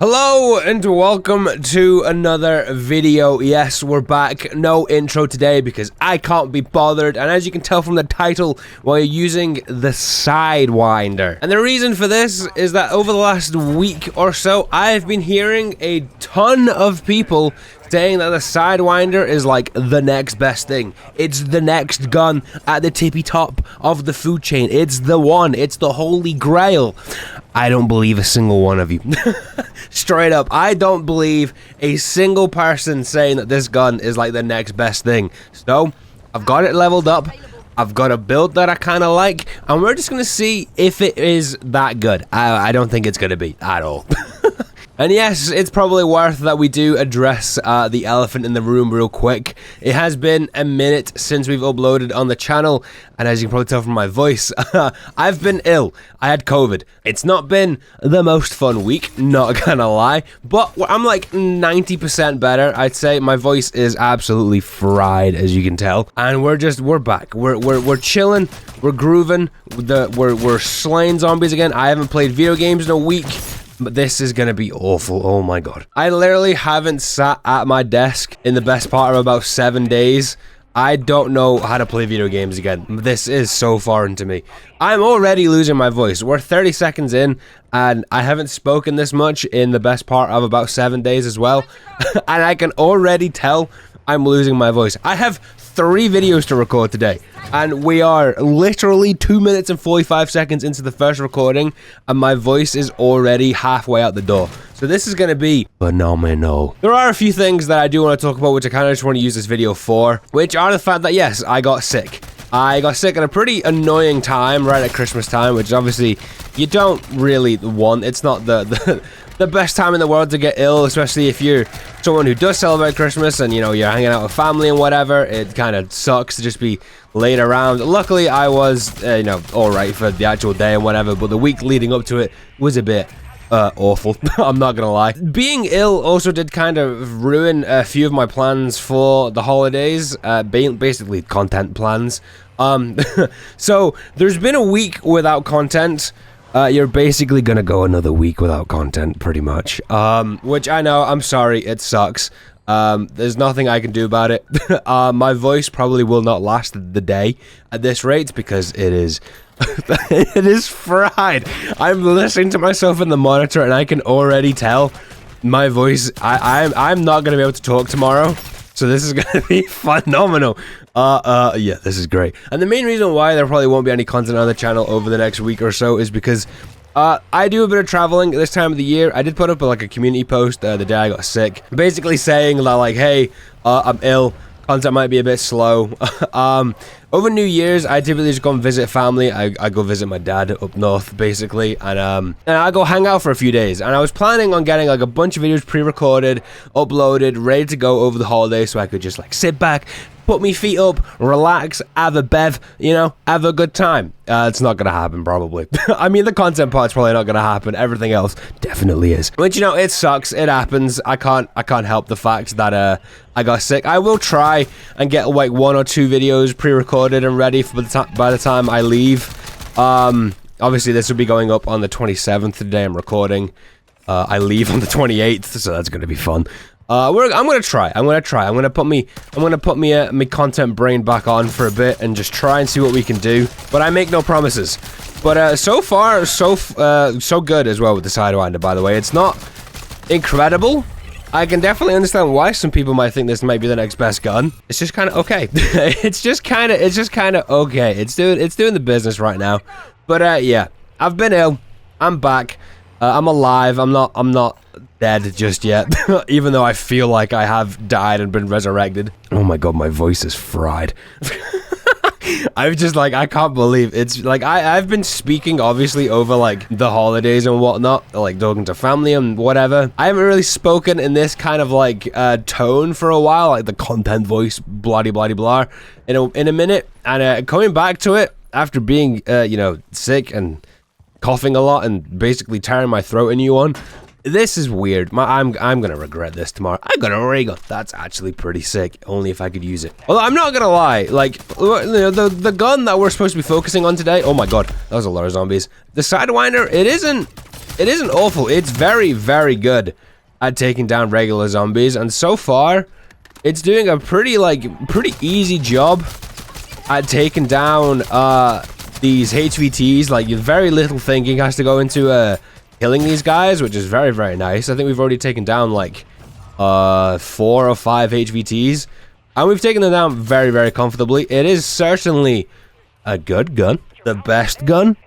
Hello and welcome to another video. Yes, we're back. No intro today because I can't be bothered, and as you can tell from the title, we're using the Sidewinder. And the reason for this is that over the last week or so, I've been hearing a ton of people saying that the Sidewinder is like the next best thing. It's the next gun at the tippy top of the food chain. It's the one. It's the holy grail. I don't believe a single one of you. Straight up, I don't believe a single person saying that this gun is like the next best thing. So, I've got it leveled up. I've got a build that I kind of like, and we're just going to see if it is that good. I don't think it's going to be at all. And yes, it's probably worth that we do address the elephant in the room real quick. It has been a minute since we've uploaded on the channel, and as you can probably tell from my voice, I've been ill. I had COVID. It's not been the most fun week, not gonna lie, but I'm like 90% better, I'd say. My voice is absolutely fried, as you can tell, and we're back. We're chilling, we're grooving, we're slaying zombies again. I haven't played video games in a week. But this is gonna be awful. Oh my god. I literally haven't sat at my desk in the best part of about 7 days. I don't know how to play video games again. This is so foreign to me. I'm already losing my voice. We're 30 seconds in, and I haven't spoken this much in the best part of about 7 days as well. And I can already tell I'm losing my voice. I have 3 videos to record today, and we are literally 2 minutes and 45 seconds into the first recording, and my voice is already halfway out the door. So this is going to be phenomenal. There are a few things that I do want to talk about, which I kind of just want to use this video for, which are the fact that, yes, I got sick. I got sick at a pretty annoying time, right at Christmas time, which obviously you don't really want. It's not the best time in the world to get ill, especially if you're someone who does celebrate Christmas and, you know, you're hanging out with family and whatever. It kind of sucks to just be laid around. Luckily, I was, you know, all right for the actual day and whatever, but the week leading up to it was a bit awful. I'm not gonna lie. Being ill also did kind of ruin a few of my plans for the holidays, basically content plans. So there's been a week without content. You're basically gonna go another week without content, pretty much. Which I know, I'm sorry, it sucks. There's nothing I can do about it. My voice probably will not last the day at this rate because it is it is fried. I'm listening to myself in the monitor and I can already tell my voice. I'm not gonna be able to talk tomorrow. So this is gonna be phenomenal. Yeah, this is great. And the main reason why there probably won't be any content on the channel over the next week or so is because I do a bit of traveling this time of the year. I did put up like a community post the day I got sick, basically saying that, like, hey, I'm ill. Content might be a bit slow. Over New Year's, I typically just go and visit family. I go visit my dad up north, basically, and I go hang out for a few days. And I was planning on getting like a bunch of videos pre-recorded, uploaded, ready to go over the holidays, so I could just like sit back, put me feet up, relax, have a bev, you know, have a good time. It's not gonna happen, probably. I mean, the content part's probably not gonna happen. Everything else definitely is. But you know, it sucks. It happens. I can't help the fact that I got sick. I will try and get like 1 or 2 videos pre-recorded and ready for by the time I leave. Obviously, this will be going up on the 27th. The day I'm recording. I leave on the 28th, so that's gonna be fun. I'm gonna try. I'm gonna put me my content brain back on for a bit and just try and see what we can do. But I make no promises. But so far, so good as well with the Sidewinder. By the way, it's not incredible. I can definitely understand why some people might think this might be the next best gun. It's just kind of okay. It's just kind of okay. It's doing the business right now. But yeah, I've been ill. I'm back. I'm alive. I'm not dead just yet, even though I feel like I have died and been resurrected. Oh my god, my voice is fried. I'm just like, I can't believe it's like I've been speaking obviously over like the holidays and whatnot, like talking to family and whatever. I haven't really spoken in this kind of like tone for a while, like the content voice, blah blah blah, in a minute. And coming back to it after being you know, sick and coughing a lot and basically tearing my throat a new one. This is weird. I'm gonna regret this tomorrow. I got a ray gun. That's actually pretty sick. Only if I could use it. Although I'm not gonna lie, like the gun that we're supposed to be focusing on today. Oh my god, that was a lot of zombies. The Sidewinder, it isn't it isn't awful. It's very, very good at taking down regular zombies, and so far, it's doing a pretty easy job at taking down these HVTs. Like, very little thinking has to go into killing these guys, which is very, very nice. I think we've already taken down like 4 or 5 HVTs, and we've taken them down very, very comfortably. It is certainly a good gun. The best gun?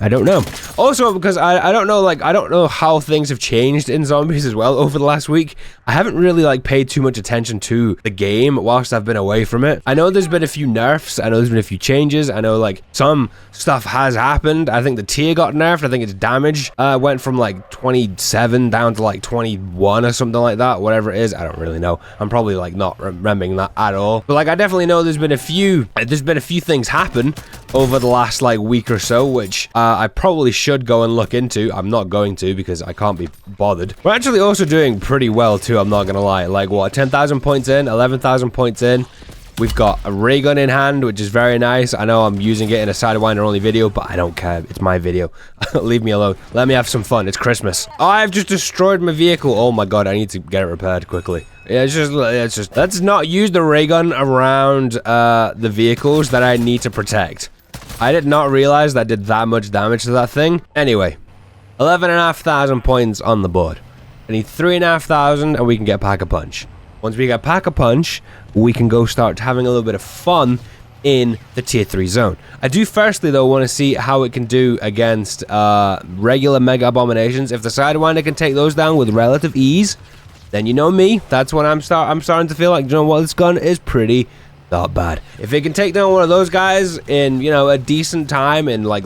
I don't know. Also, because I don't know, like, I don't know how things have changed in Zombies as well over the last week. I haven't really, like, paid too much attention to the game whilst I've been away from it. I know there's been a few nerfs. I know there's been a few changes. I know, like, some stuff has happened. I think the tier got nerfed. I think its damage went from, like, 27 down to, like, 21 or something like that. Whatever it is, I don't really know. I'm probably, like, not remembering that at all. But, like, I definitely know there's been a few things happen over the last, like, week or so, which I probably should go and look into. I'm not going to because I can't be bothered. We're actually also doing pretty well too, I'm not gonna lie. Like, what, 10,000 points in, 11,000 points in. We've got a ray gun in hand, which is very nice. I know I'm using it in a Sidewinder only video, but I don't care. It's my video. Leave me alone. Let me have some fun. It's Christmas. I've just destroyed my vehicle. Oh my god, I need to get it repaired quickly. Yeah, it's just let's not use the ray gun around the vehicles that I need to protect. I did not realize that did that much damage to that thing. Anyway, 11,500 points on the board. I need 3,500 and we can get Pack-a-Punch. Once we get Pack-a-Punch, we can go start having a little bit of fun in the tier 3 zone. I do firstly though want to see how it can do against regular Mega Abominations. If the Sidewinder can take those down with relative ease, then you know me, that's when I'm starting to feel like, you know what, this gun is pretty not bad. If it can take down one of those guys in, you know, a decent time, in like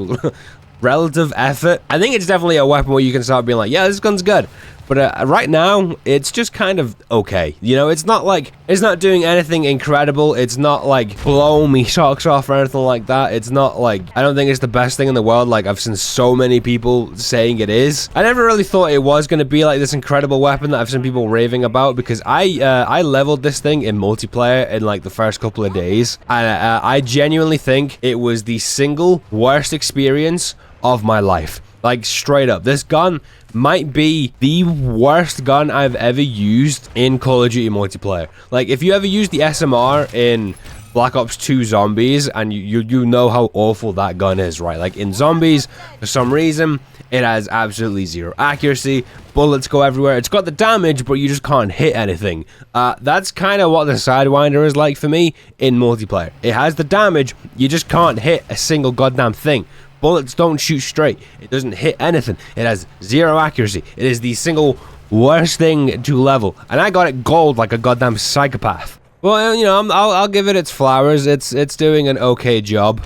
relative effort, I think it's definitely a weapon where you can start being like, yeah, this gun's good. But right now, it's just kind of okay. You know, it's not like, it's not doing anything incredible. It's not like blowing me socks off or anything like that. It's not like, I don't think it's the best thing in the world. Like, I've seen so many people saying it is. I never really thought it was going to be like this incredible weapon that I've seen people raving about, because I leveled this thing in multiplayer in like the first couple of days. And I genuinely think it was the single worst experience of my life. Like, straight up, this gun might be the worst gun I've ever used in Call of Duty multiplayer. Like, if you ever used the SMR in Black Ops 2 Zombies, and you know how awful that gun is, right? Like, in Zombies, for some reason, it has absolutely zero accuracy. Bullets go everywhere. It's got the damage, but you just can't hit anything. That's kind of what the Sidewinder is like for me in multiplayer. It has the damage, you just can't hit a single goddamn thing. Bullets don't shoot straight. It doesn't hit anything. It has zero accuracy. It is the single worst thing to level. And I got it gold like a goddamn psychopath. Well, you know, I'll give it its flowers. It's doing an okay job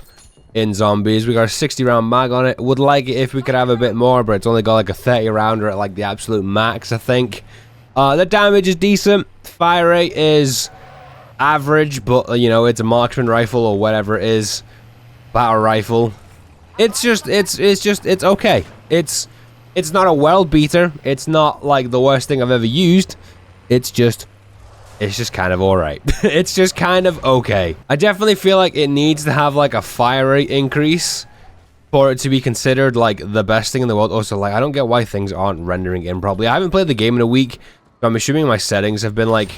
in Zombies. We got a 60 round mag on it. Would like it if we could have a bit more, but it's only got like a 30 rounder at like the absolute max, I think. The damage is decent. Fire rate is average, but you know, it's a marksman rifle or whatever it is. Battle rifle. It's okay. It's not a world beater. It's not like the worst thing I've ever used. It's just kind of alright. It's just kind of okay. I definitely feel like it needs to have like a fire rate increase for it to be considered like the best thing in the world. Also, like, I don't get why things aren't rendering in properly. I haven't played the game in a week, so I'm assuming my settings have been like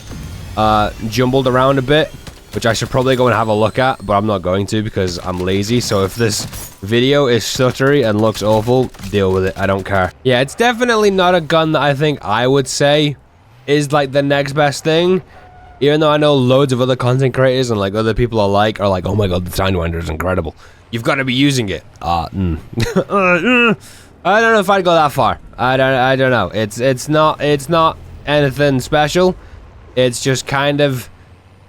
jumbled around a bit, which I should probably go and have a look at, but I'm not going to because I'm lazy. So if this video is stuttery and looks awful, deal with it. I don't care. Yeah, it's definitely not a gun that I think I would say is like the next best thing, even though I know loads of other content creators and like other people are like, oh my god, the Sidewinder is incredible. You've got to be using it. I don't know if I'd go that far. I don't know. It's not anything special. It's just kind of,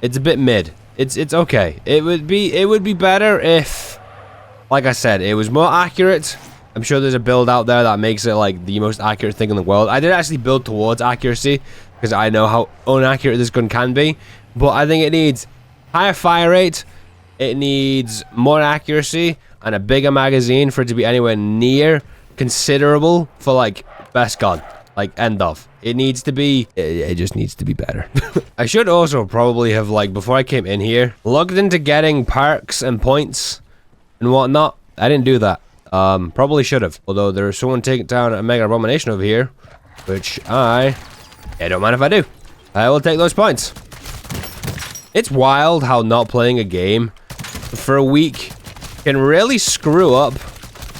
it's a bit mid. It's okay. It would be better if, like I said, it was more accurate. I'm sure there's a build out there that makes it like the most accurate thing in the world. I did actually build towards accuracy because I know how inaccurate this gun can be, but I think it needs higher fire rate, it needs more accuracy, and a bigger magazine for it to be anywhere near considerable for like best gun. Like, end of. It needs to be, it just needs to be better. I should also probably have, like, before I came in here, looked into getting perks and points and whatnot. I didn't do that. Probably should have. Although there's someone taking down a Mega Abomination over here, which I don't mind if I do. I will take those points. It's wild how not playing a game for a week can really screw up,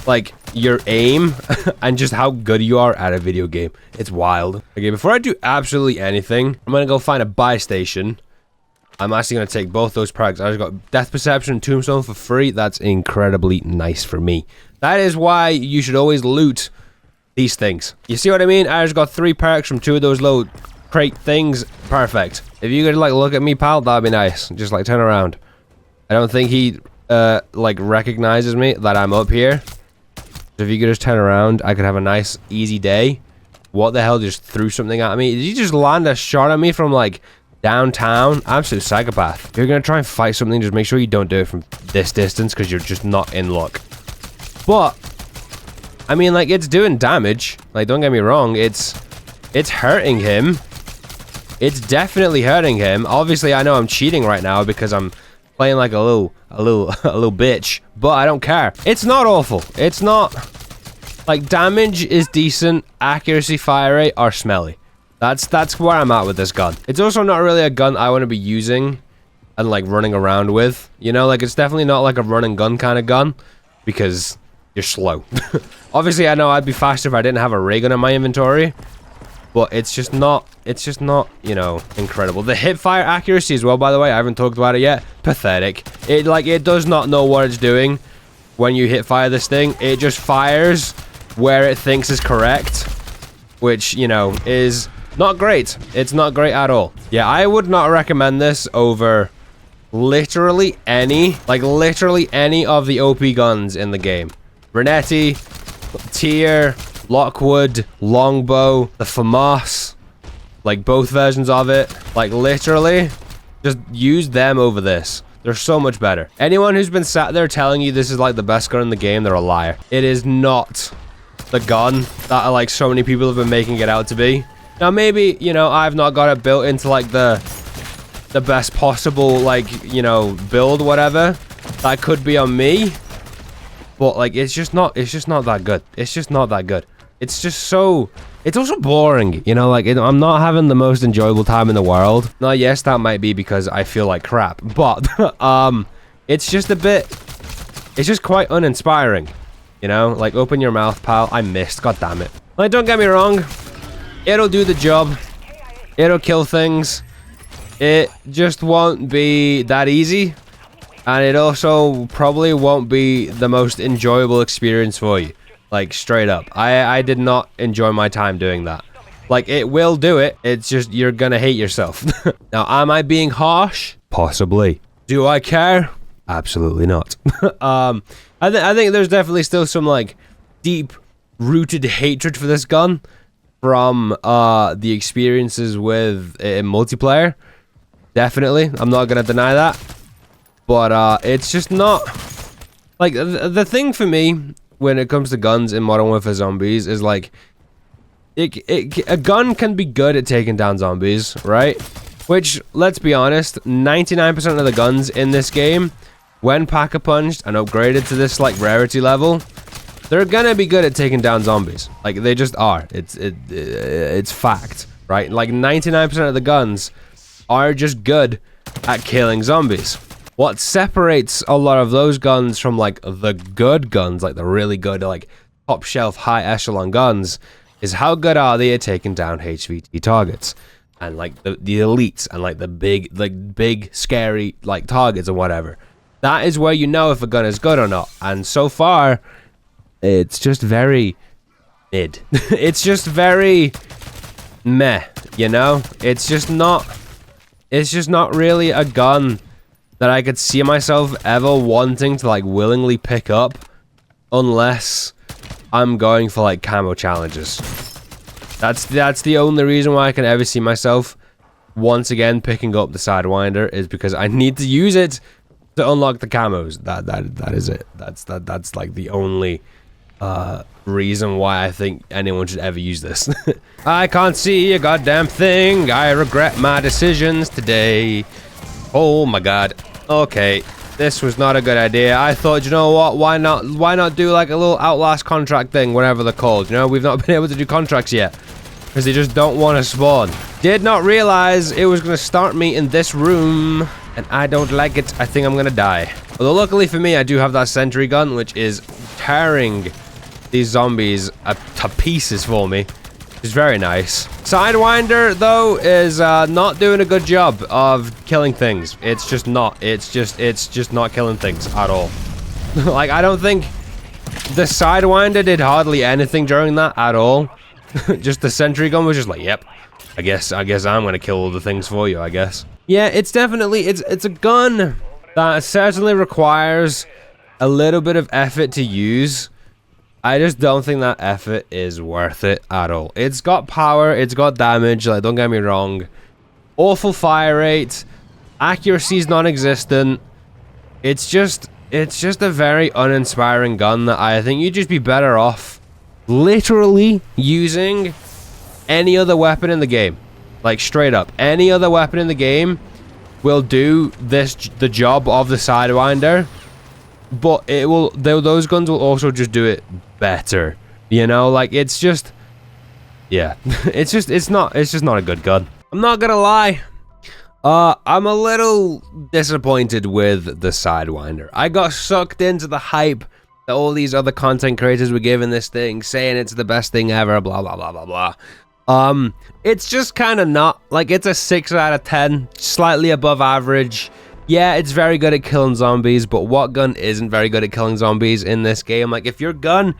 like, your aim and just how good you are at a video game. It's wild. Okay, before I do absolutely anything, I'm gonna go find a buy station. I'm actually gonna take both those perks. I just got Death Perception and Tombstone for free. That's incredibly nice for me. That is why you should always loot these things. You see what I mean? I just got 3 perks from 2 of those little crate things. Perfect. If you could, like, look at me, pal, that'd be nice. Just, like, turn around. I don't think he, like, recognizes me, that I'm up here. So if you could just turn around, I could have a nice, easy day. What the hell just threw something at me? Did you just land a shot at me from, like, downtown? Absolute psychopath. If you're gonna try and fight something, just make sure you don't do it from this distance, because you're just not in luck. But, I mean, like, it's doing damage. Like, don't get me wrong, it's hurting him. It's definitely hurting him. Obviously, I know I'm cheating right now because I'm playing like a little bitch, but I don't care. It's not awful. It's not, like, damage is decent. Accuracy, fire rate are smelly. That's where I'm at with this gun. It's also not really a gun I want to be using and, like, running around with. You know, like, it's definitely not like a run and gun kind of gun because you're slow. Obviously, I know I'd be faster if I didn't have a ray gun in my inventory, but it's just not, you know, incredible. The hip fire accuracy as well, by the way, I haven't talked about it yet. Pathetic. It does not know what it's doing when you hit fire this thing. It just fires where it thinks is correct, which, you know, is not great. It's not great at all. Yeah, I would not recommend this over literally any of the OP guns in the game. Renetti, Tier, Lockwood, Longbow, the FAMAS, like both versions of it, like literally just use them over this. They're so much better. Anyone who's been sat there telling you this is like the best gun in the game, they're a liar. It is not the gun that like so many people have been making it out to be. Now maybe, you know, I've not got it built into like the best possible, like, you know, build, whatever. That could be on me. But like it's just not that good. It's just not that good. It's just so, it's also boring, you know, like I'm not having the most enjoyable time in the world. Now, yes, that might be because I feel like crap, but it's just a bit, it's just quite uninspiring, you know, like open your mouth, pal. I missed, god damn it. Like, don't get me wrong, it'll do the job, it'll kill things, it just won't be that easy, and it also probably won't be the most enjoyable experience for you. Like, straight up. I did not enjoy my time doing that. Like, it will do it. It's just, you're gonna hate yourself. Now, am I being harsh? Possibly. Do I care? Absolutely not. I think there's definitely still some, like, deep-rooted hatred for this gun from, the experiences with in multiplayer. Definitely. I'm not gonna deny that. But, it's just not... Like, the thing for me when it comes to guns in Modern Warfare Zombies is like, a gun can be good at taking down zombies, right? Which, let's be honest, 99% of the guns in this game, when pack-a-punched and upgraded to this like rarity level, they're gonna be good at taking down zombies. Like, they just are. It's fact, right? Like 99% of the guns are just good at killing zombies. What separates a lot of those guns from, like, the good guns, like the really good, like, top shelf, high echelon guns, is how good are they at taking down HVT targets. And, like, the elites, and, like, the big, scary, like, targets or whatever. That is where you know if a gun is good or not. And so far, it's just very mid. It's just very meh, you know? It's just not really a gun that I could see myself ever wanting to, like, willingly pick up unless I'm going for, like, camo challenges. That's the only reason why I can ever see myself once again picking up the Sidewinder, is because I need to use it to unlock the camos. That is it. That's like the only reason why I think anyone should ever use this. I can't see a goddamn thing. I regret my decisions today. Oh my god. Okay. This was not a good idea. I thought, you know what? Why not do like a little Outlast contract thing, whatever they're called. You know, we've not been able to do contracts yet because they just don't want to spawn. Did not realize it was going to start me in this room, and I don't like it. I think I'm going to die. Although luckily for me, I do have that sentry gun, which is tearing these zombies to pieces for me. It's very nice. Sidewinder, though, is not doing a good job of killing things. It's just not. It's just not killing things at all. Like, I don't think the Sidewinder did hardly anything during that at all. Just the sentry gun was just like, yep. I guess I'm gonna kill all the things for you, I guess. Yeah, it's definitely, it's a gun that certainly requires a little bit of effort to use. I just don't think that effort is worth it at all. It's got power, it's got damage, like, don't get me wrong. Awful fire rate, accuracy's non-existent. It's just a very uninspiring gun that I think you'd just be better off literally using any other weapon in the game. Like, straight up, any other weapon in the game will do the job of the Sidewinder. But it will, those guns will also just do it better. You know, like, it's just, yeah, it's just not a good gun. I'm not gonna lie. I'm a little disappointed with the Sidewinder. I got sucked into the hype that all these other content creators were giving this thing, saying it's the best thing ever, blah, blah, blah, blah, blah. It's just kind of not. Like, it's a 6 out of 10, slightly above average. Yeah, it's very good at killing zombies, but what gun isn't very good at killing zombies in this game? Like, if your gun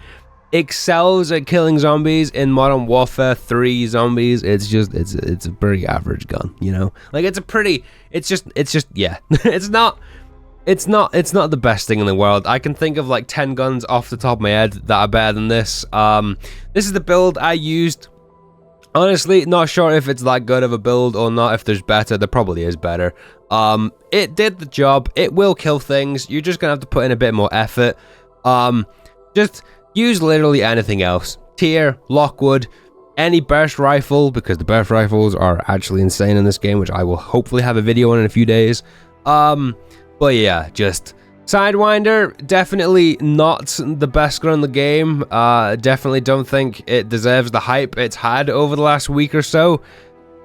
excels at killing zombies in Modern Warfare 3 zombies, it's a pretty average gun, you know? Like, it's just, yeah. It's not the best thing in the world. I can think of like 10 guns off the top of my head that are better than this. This is the build I used. Honestly, not sure if it's that good of a build or not. If there's better, there probably is better. It did the job. It will kill things. You're just gonna have to put in a bit more effort. Just use literally anything else. Tier, Lockwood, any burst rifle, because the burst rifles are actually insane in this game, which I will hopefully have a video on in a few days. But yeah, just Sidewinder, definitely not the best gun in the game. Definitely don't think it deserves the hype it's had over the last week or so.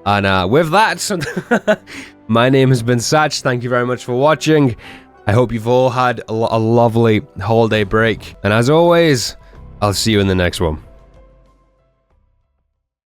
And with that, my name has been Satch. Thank you very much for watching. I hope you've all had a lovely holiday break. And as always, I'll see you in the next one.